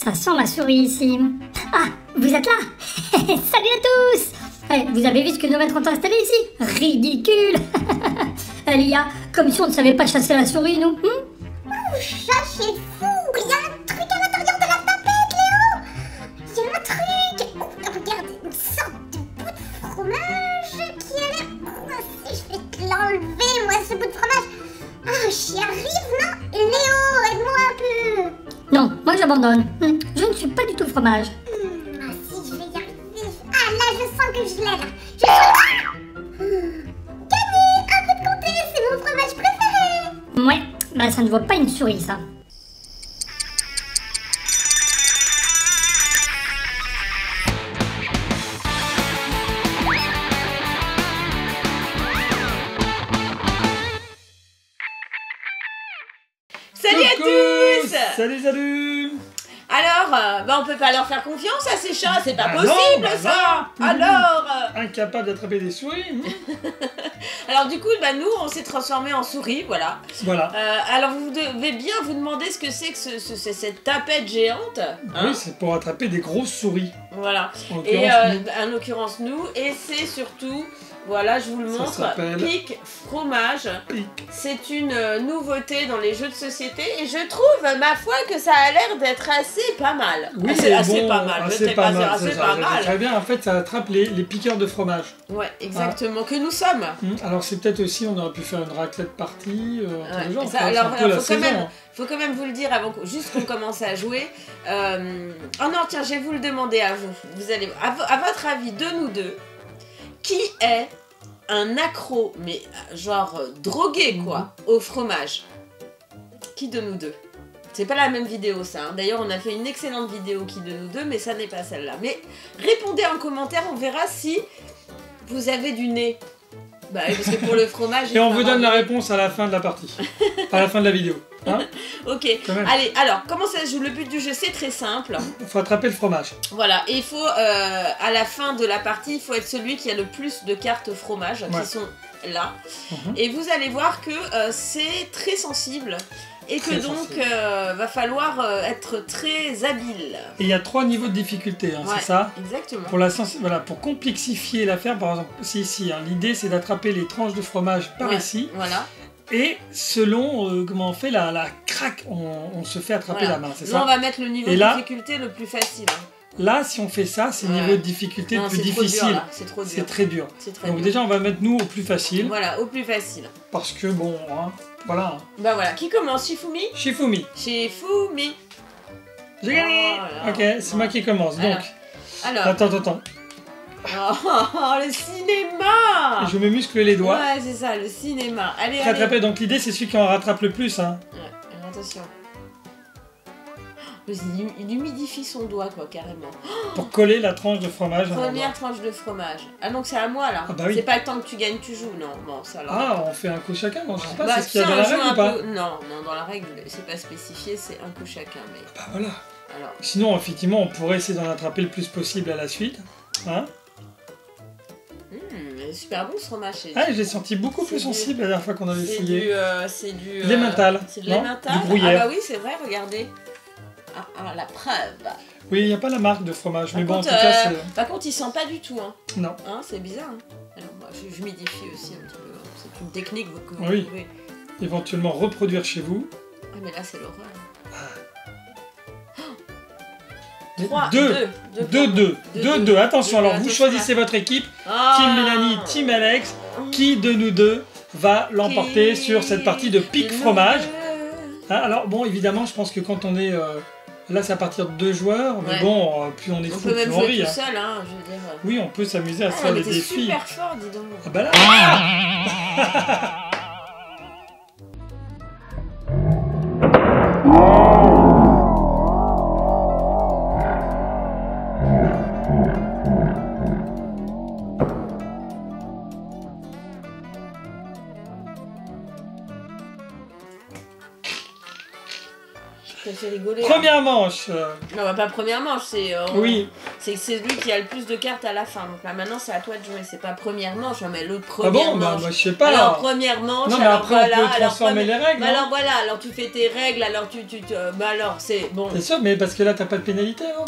Ça sent la souris ici. Ah, vous êtes là? Salut à tous. Vous avez vu ce que nos maîtres ont installé ici? Ridicule. Lia, comme si on ne savait pas chasser la souris, nous. Ça c'est fou. Il y a un truc à l'intérieur de la tapette, Léo. Il y a un truc. Oh, regarde, une sorte de bout de fromage qui a l'air coincé. Je vais te l'enlever, moi, ce bout de fromage. Ah, j'y arrive, non? Léo, aide-moi un peu. Non, moi j'abandonne. Je ne suis pas du tout fromage. Ah si, je vais y arriver. Ah là, je sens que je l'ai là. Je sens... Gagné. Un peu de comté, c'est mon fromage préféré. Ouais, bah ça ne vaut pas une souris, ça. Salut à tous! Salut! Alors, on peut pas leur faire confiance à ces chats, c'est pas Bah possible non, bah ça! non. Alors Incapable d'attraper des souris. Alors du coup, nous, on s'est transformé en souris, voilà. Voilà. Alors vous devez bien vous demander ce que c'est que cette tapette géante. Oui, c'est pour attraper des grosses souris. Voilà. En Et l'occurrence, nous. en l'occurrence, nous, et c'est surtout... Voilà, je vous le Ça montre, s'appelle Pic Fromage. Pic. C'est une nouveauté dans les jeux de société et je trouve, ma foi, que ça a l'air d'être assez pas mal. Oui, assez bon, pas mal, je assez sais pas pas, mal, c'est assez c'est pas ça, mal. Très bien, en fait, ça attrape les piqueurs de fromage. Ouais, exactement, que nous sommes. Alors, c'est peut-être aussi, on aurait pu faire une raclette partie, Ouais, tout le genre. ça, c'est alors, un peu la faut quand saison. même, faut quand même vous le dire avant juste qu'on commence à jouer. Oh non, tiens, je vais vous le demander à vous. Vous allez, à votre avis, de nous deux, qui est un accro, mais genre drogué quoi, au fromage? Qui de nous deux? C'est pas la même vidéo ça, hein. D'ailleurs on a fait une excellente vidéo qui de nous deux, mais ça n'est pas celle-là. Mais répondez en commentaire, on verra si vous avez du nez. Bah oui, parce que pour le fromage... Et on vous donne la réponse à la fin de la partie. À la fin de la vidéo. Hein? Ok, Quand même. allez, alors, comment ça se joue? Le but du jeu, c'est très simple. Il faut attraper le fromage. Voilà, et il faut, à la fin de la partie, il faut être celui qui a le plus de cartes fromage, Ouais. qui sont là. Mhm. Et vous allez voir que c'est très sensible, et que Très donc, sensible. va falloir être très habile. Et il y a 3 niveaux de difficulté, hein, Ouais, c'est ça? exactement. Voilà, pour complexifier l'affaire, par exemple, ici, hein, l'idée c'est d'attraper les tranches de fromage par Ouais, ici, Voilà. et selon comment on fait la craque, on se fait attraper Voilà. la main, c'est Là, on ça? va mettre le niveau Et de là- difficulté le plus facile. Hein. Là, si on fait ça, c'est le Ouais. niveau de difficulté Non, le plus c'est trop dur, difficile. là. C'est trop dur. C'est très dur. C'est très Donc dur. déjà, on va mettre nous au plus facile, Voilà, au plus facile. parce que bon, hein, voilà. Bah voilà, qui commence? Shifumi? Shifumi, Shifumi. j'ai gagné. Oh là là. Ok, c'est moi qui commence. Donc, Alors. attends. Oh, le cinéma! Je me muscle les doigts. Ouais, c'est ça, le cinéma. Allez, allez. Rattraper. Donc l'idée, c'est celui qui en rattrape le plus, hein. Ouais, alors attention. Il humidifie son doigt, quoi, carrément. Pour coller la tranche de fromage. à mon Première doigt. tranche de fromage. Ah, donc c'est à moi, là. Ah bah oui. C'est pas le temps que tu gagnes, tu joues, non. Bon, ça alors. Ah, on fait un coup chacun. Non, je sais pas, Bah, c'est ce qu'il y a tiens, dans la joue règle un ou pas? peu. Non, dans la règle, c'est pas spécifié, c'est un coup chacun, mais. Bah voilà. Alors. Sinon, effectivement, on pourrait essayer d'en attraper le plus possible à la suite. Hein? Il est super bon ce fromage. Ah, je l'ai senti beaucoup plus C'est du- sensible la dernière fois qu'on avait C'est essayé. c'est du. L'emmental, C'est de non? l'emmental. Du gruyère. Ah bah oui, c'est vrai, regardez. Ah, la preuve. Oui, il n'y a pas la marque de fromage, mais Par bon, en contre, tout cas, c'est... par contre, il sent pas du tout, hein. Non. Hein, c'est bizarre. Hein. Alors moi, je m'idifie aussi un petit peu. Hein. C'est une technique que vous Oui. pouvez. Éventuellement reproduire chez vous. Ah mais là, c'est l'horreur. Mais 3, deux. 2-2. Attention, alors vous choisissez votre équipe. Team Mélanie, Team Alex. Qui de nous deux va l'emporter sur cette partie de pic fromage? Hein, alors bon, évidemment, je pense que quand on est... là, c'est à partir de 2 joueurs, mais Ouais. bon, plus on est On fou, peut plus même on jouer rit. tout Hein. seul, hein, je veux dire. Oui, on peut s'amuser à se Ah, faire mais des t'es défis. super fort, dis donc. Ah bah là... Je fait rigoler. Première manche. Non, bah, pas première manche, c'est... Oui. C'est lui qui a le plus de cartes à la fin. Donc là, maintenant, c'est à toi de jouer. C'est pas première manche, hein, mais l'autre Ah première bon, bah, manche. moi, je sais pas. Alors, première manche, non, mais alors après, voilà. on peut transformer les règles. Bah, non alors voilà, alors tu fais tes règles, alors bah alors, c'est... Bon. C'est sûr, mais parce que là, t'as pas de pénalité, non?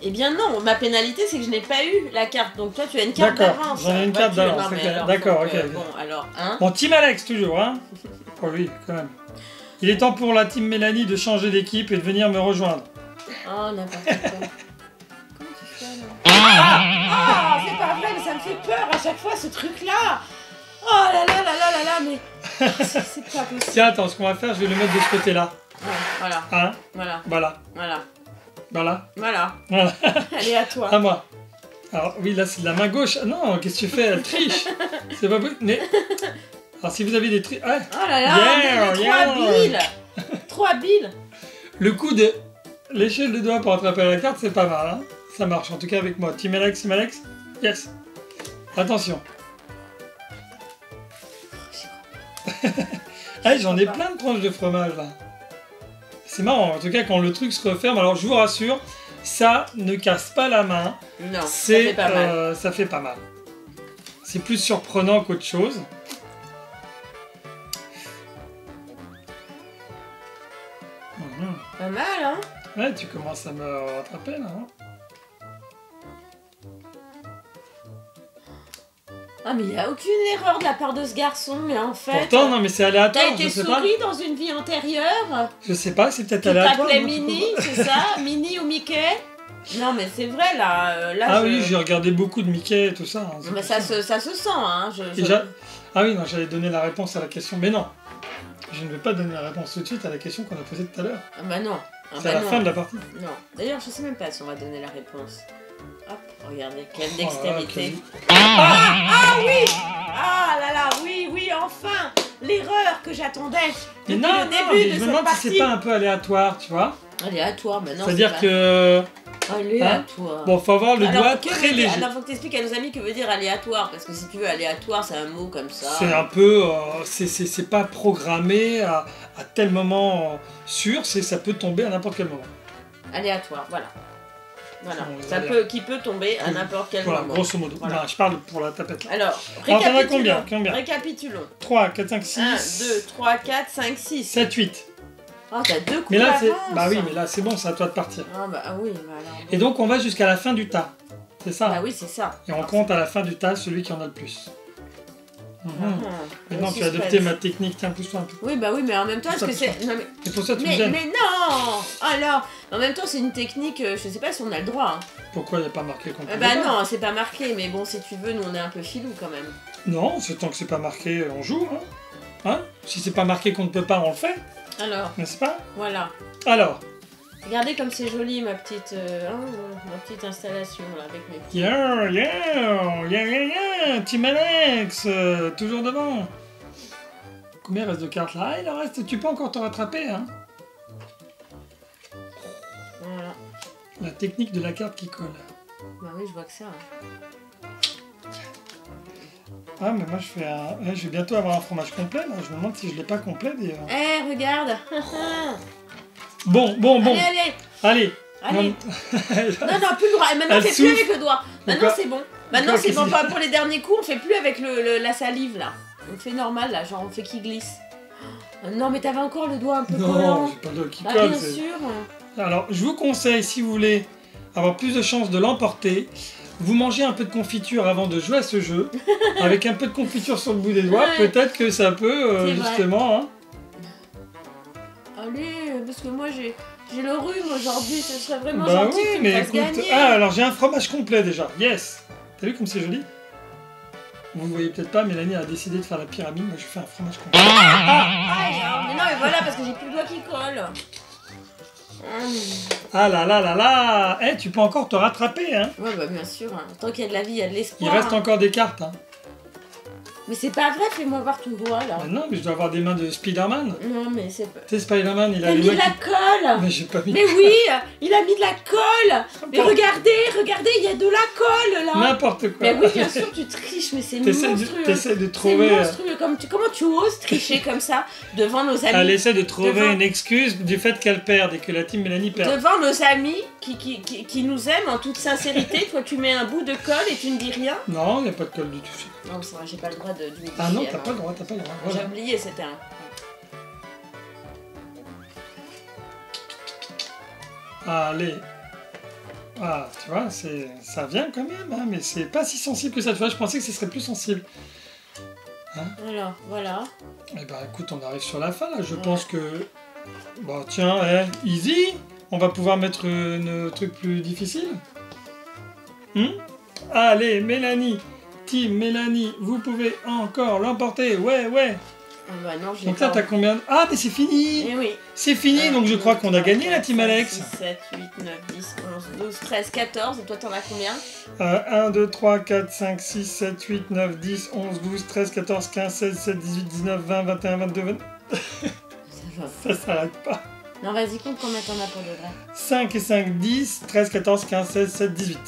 Eh bien non, ma pénalité, c'est que je n'ai pas eu la carte. Donc toi, tu as une carte D'accord, d'avance. j'en ai une carte d'avance. Non, mais Ok, alors, d'accord, donc, ok. Bon, alors, hein. Bon, Team Alex, toujours, hein. Oh oui, quand même. Il est temps pour la Team Mélanie de changer d'équipe et de venir me rejoindre. Oh, n'importe quoi. Comment tu fais, là? Ah, c'est pas vrai, mais ça me fait peur à chaque fois, ce truc-là. Oh là là là là là là, mais... C'est pas possible. Tiens, attends, ce qu'on va faire, je vais le mettre de ce côté-là. Ouais, voilà, Hein? voilà, Voilà. voilà, Voilà. voilà. Voilà. Allez, à toi. À moi. Alors, oui, là, c'est de la main gauche. Non, qu'est-ce que tu fais? Elle triche. C'est pas possible. Mais... Alors, si vous avez des triches... Ouais. Oh là là, Yeah, trop yeah. habile. Trop habile. Le coup de l'échelle de doigts pour attraper la carte, c'est pas mal. Hein, ça marche, en tout cas avec moi. Team Alex, Team Alex. Yes. Attention. Ah, j'en ai plein de tranches de fromage, là. C'est marrant, en tout cas, quand le truc se referme. Alors, je vous rassure, ça ne casse pas la main. Non, ça fait pas mal. Ça fait pas mal. C'est plus surprenant qu'autre chose. Mhm. Pas mal, hein? Ouais, tu commences à me rattraper, là. Hein. Ah, mais il n'y a aucune erreur de la part de ce garçon, mais en fait... Pourtant, non, mais c'est aléatoire. T'as été je sais pas. souris dans une vie antérieure? Je sais pas, c'est peut-être Tu aléatoire. t'appelais non, Minnie, c'est ça? Minnie ou Mickey? Non, mais c'est vrai, là... Ah oui, j'ai regardé beaucoup de Mickey et tout ça. Hein, Non, mais ça se sent, hein. Ah oui, non, j'allais donner la réponse à la question. Mais non, je ne vais pas donner la réponse tout de suite à la question qu'on a posée tout à l'heure. Ah bah non. Ah C'est bah à la non. fin de la partie. Non. D'ailleurs, je sais même pas si on va donner la réponse. Hop, regardez, quelle Oh là là, dextérité. quasi. Ah oui! Ah là là, oui, oui, enfin! L'erreur que j'attendais Mais depuis non, le non, début mais de je me cette demande si partie. c'est pas un peu aléatoire, tu vois. Aléatoire, maintenant. C'est-à-dire que... Aléatoire. Bon, faut avoir le Alors, doigt que très veut dire- léger. Alors, faut que t'expliques à nos amis que veut dire aléatoire, parce que si tu veux, aléatoire, c'est un mot comme ça. C'est un peu... c'est pas programmé à tel moment sûr, ça peut tomber à n'importe quel moment. Aléatoire, voilà. Voilà, Bon, ça voilà. qui peut tomber à n'importe quel Voilà, moment. grosso modo. Voilà. Non, je parle pour la tapette là. Alors, t'en as récapitulons. combien Récapitulons. 3, 4, 5, 6... 1, 2, 3, 4, 5, 6. 7, 8. Oh, t'as deux coups Mais là, c'est... d'avance. Bah oui, mais là, c'est bon, c'est à toi de partir. Ah bah ah oui, bah alors... Et donc, on va jusqu'à la fin du tas. C'est ça. Bah oui, c'est ça. Et on compte à la fin du tas celui qui en a le plus. Mhm. Maintenant, Le tu as suspense. adopté ma technique. Tiens, pousse-toi un peu. Oui, bah oui, mais en même temps, est-ce que Pousse-toi, c'est... Non, mais... C'est pour ça que tu me gênes. Mais non. Alors, en même temps, c'est une technique, je sais pas si on a le droit. Hein. Pourquoi il n'y a pas marqué qu'on peut Bah le faire non, c'est pas marqué, mais bon, si tu veux, nous on est un peu filou quand même. Non, c'est tant que c'est pas marqué, on joue. Hein, si c'est pas marqué qu'on ne peut pas, on le fait. Alors, N'est-ce pas? voilà. Alors, Regardez comme c'est joli ma petite installation là avec mes petits... yeah, Team Alex, toujours devant. Combien il reste de cartes là? Ah, il en reste, tu peux encore te rattraper, hein. Voilà. La technique de la carte qui colle. Bah oui, je vois que ça. Hein. Ah, mais moi je fais un... je vais bientôt avoir un fromage complet là. Je me demande si je l'ai pas complet d'ailleurs. Eh, regarde. Bon. Allez. Non. Non, plus le doigt. Et maintenant, Elle on fait plus souffle. avec le doigt. Maintenant, Pourquoi c'est bon. Maintenant, Pourquoi c'est bon. qu'est-ce qu'il y a Pour les derniers coups, on fait plus avec la salive, là. On fait normal, là. Genre, on fait qui glisse. Non, mais t'avais encore le doigt un peu Non, collant. j'ai pas de doigt qui Bah, colle. bien c'est- sûr. Alors, je vous conseille, si vous voulez avoir plus de chances de l'emporter, vous mangez un peu de confiture avant de jouer à ce jeu. Avec un peu de confiture sur le bout des doigts, Ouais. peut-être que ça peut, C'est vrai. justement... Hein. Allez, parce que moi, j'ai le rhume aujourd'hui. Ce serait vraiment Bah gentil oui, que tu me mais fasses écoute... gagner. Ah, alors j'ai un fromage complet déjà. Yes. T'as vu comme c'est joli? Vous voyez peut-être pas, Mélanie a décidé de faire la pyramide, moi je fais un fromage complet. Aïe, hein. Mais non, mais voilà, parce que j'ai plus le doigt qui colle. Ah là là là là. Eh, tu peux encore te rattraper, hein. Ouais, bah bien sûr. Hein. Tant qu'il y a de la vie, il y a de Il l'espoir. reste hein. encore des cartes, hein. Mais c'est pas vrai, fais-moi voir ton doigt là. Ah non, mais je dois avoir des mains de Spider-Man. Non, mais c'est pas. Tu sais, Spider-Man, il a T'as les mis de mains la colle. Mais j'ai pas mis. Mais oui, il a mis de la colle. Mais Bon. regardez, il y a de la colle là. N'importe quoi. Mais oui, bien sûr, tu triches, mais c'est monstrueux. T'essaies de C'est trouver... monstrueux. Comment tu oses tricher comme ça devant nos amis? Elle essaie de trouver Devant- une excuse du fait qu'elle perde et que la team Mélanie perd. Devant nos amis qui nous aiment en toute sincérité, toi tu mets un bout de colle et tu ne dis rien? Non, il n'y a pas de colle du tout. Non, c'est vrai, j'ai pas le droit de modifier. Ah non, t'as alors. pas le droit, t'as pas le droit. J'ai Voilà. oublié, c'était un. Allez. Ah, tu vois, ça vient quand même, hein, mais c'est pas si sensible que ça. Tu vois, je pensais que ce serait plus sensible. Alors, voilà. Eh ben, écoute, on arrive sur la fin, là. Je Ouais. pense que... Bon, tiens, easy. On va pouvoir mettre un truc plus difficile. Allez, Mélanie. Team Mélanie, vous pouvez encore l'emporter. Ouais, ouais. Ah bah non, je l'ai Donc là, pas. t'as combien... Ah, mais c'est fini. Eh oui. C'est fini, donc je crois qu'on a gagné la team Alex. 6, 7, 8, 9, 10, 11, 12, 13, 14. Et toi, t'en as combien? 1, 2, 3, 4, 5, 6, 7, 8, 9, 10, 11, 12, 13, 14, 15, 16, 17, 18, 19, 20, 21, 22, 20... Ça va. Ça s'arrête pas. Non, vas-y, compte combien t'en as pour de vrai. 5 et 5, 10, 13, 14, 15, 16, 17, 18.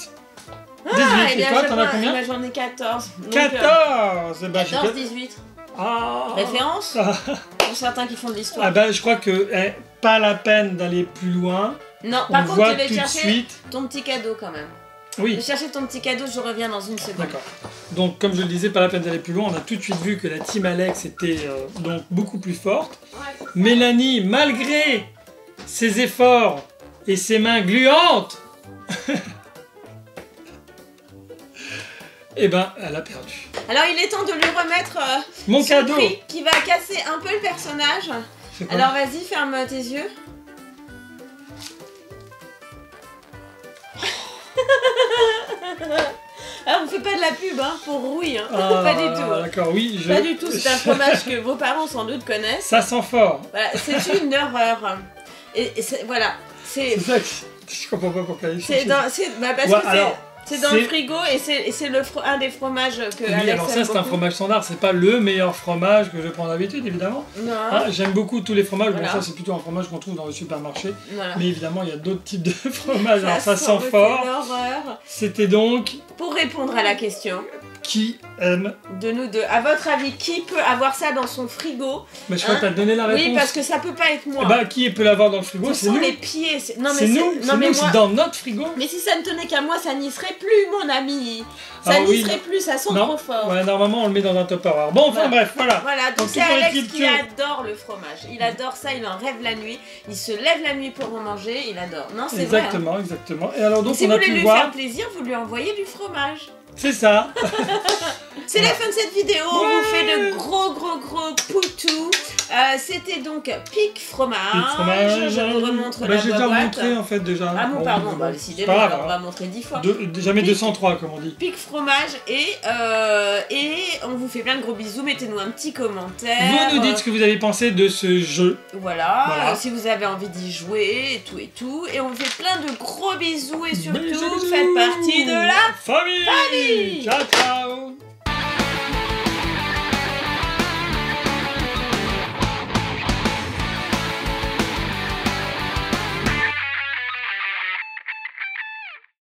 Ah, 18, eh et bien, toi, je t'en as vois- combien? bah, j'en ai 14. Donc, 14 Eh ben, j'ai 14, 18. Ah. Référence Ah. pour certains qui font de l'histoire. Ah ben, je crois que pas la peine d'aller plus loin. Non, On par contre, voit je vais tout de chercher suite. ton petit cadeau quand même. Je Oui, vais chercher ton petit cadeau, je reviens dans une seconde. d'accord. Donc, comme je le disais, pas la peine d'aller plus loin. On a tout de suite vu que la team Alex était donc beaucoup plus forte. Ouais. Mélanie, malgré ses efforts et ses mains gluantes, eh ben, elle a perdu. Alors, il est temps de lui remettre Mon son cadeau. prix qui va casser un peu le personnage. C'est quoi? Alors, vas-y, ferme tes yeux. Alors, on fait pas de la pub hein, pour Rouille, hein. Ah, pas du tout. hein. D'accord, oui. Pas du tout, c'est un fromage que vos parents sans doute connaissent. Ça sent fort. Voilà, c'est une horreur. Voilà, c'est C'est ça que je comprends pas pourquoi elle c'est dans, parce Ouais, que alors, c'est dans le frigo et c'est un des fromages que Oui, Alex alors ça aime c'est un beaucoup. fromage standard, c'est pas le meilleur fromage que je prends d'habitude évidemment. Non, Ah, j'aime beaucoup tous les fromages, Voilà. bon ça c'est plutôt un fromage qu'on trouve dans le supermarché. voilà. Mais évidemment il y a d'autres types de fromages, alors ça sent c'est fort. l'horreur. C'était donc Pour répondre à la question qui aime. de nous deux, à votre avis, qui peut avoir ça dans son frigo? Mais je crois Hein que t'as donné la réponse. Oui, parce que ça peut pas être moi. Eh ben, qui peut l'avoir dans le frigo? Ce C'est sont nous. les pieds. Non, mais C'est nous, non, c'est mais nous, moi. c'est dans notre frigo. Mais si ça ne tenait qu'à moi, ça n'y serait plus, mon ami. Ça Ah n'y oui, serait non. plus, ça sent Non. trop fort. Ouais, normalement on le met dans un Tupperware. Bon, enfin Voilà. bref, voilà. Voilà, donc Donc, c'est toute mon Alex équipe qui que- adore le fromage. Il adore ça, il en rêve la nuit. Il se lève la nuit pour en manger, il adore. Non, c'est vrai. hein. Exactement, exactement. Et alors donc Donc si on vous a voulez pu lui voir. faire plaisir, vous lui envoyez du fromage. C'est ça. C'est la fin de cette vidéo, on Ouais. vous fait de gros poutous. C'était donc Pic Fromage. Pic fromage. Je vous remontre Bah, la j'ai déjà boîte. montré en fait déjà. Ah bon, pardon, bon, bah, c'est décidément, pas alors grave, on va montrer 10 fois. Jamais Pic. 203 comme on dit. Pic Fromage et on vous fait plein de gros bisous. Mettez-nous un petit commentaire. Vous nous dites ce que vous avez pensé de ce jeu. Voilà, Voilà. si vous avez envie d'y jouer et tout. Et on vous fait plein de gros bisous et surtout, Bisous. faites partie de la famille. famille. Ciao, ciao.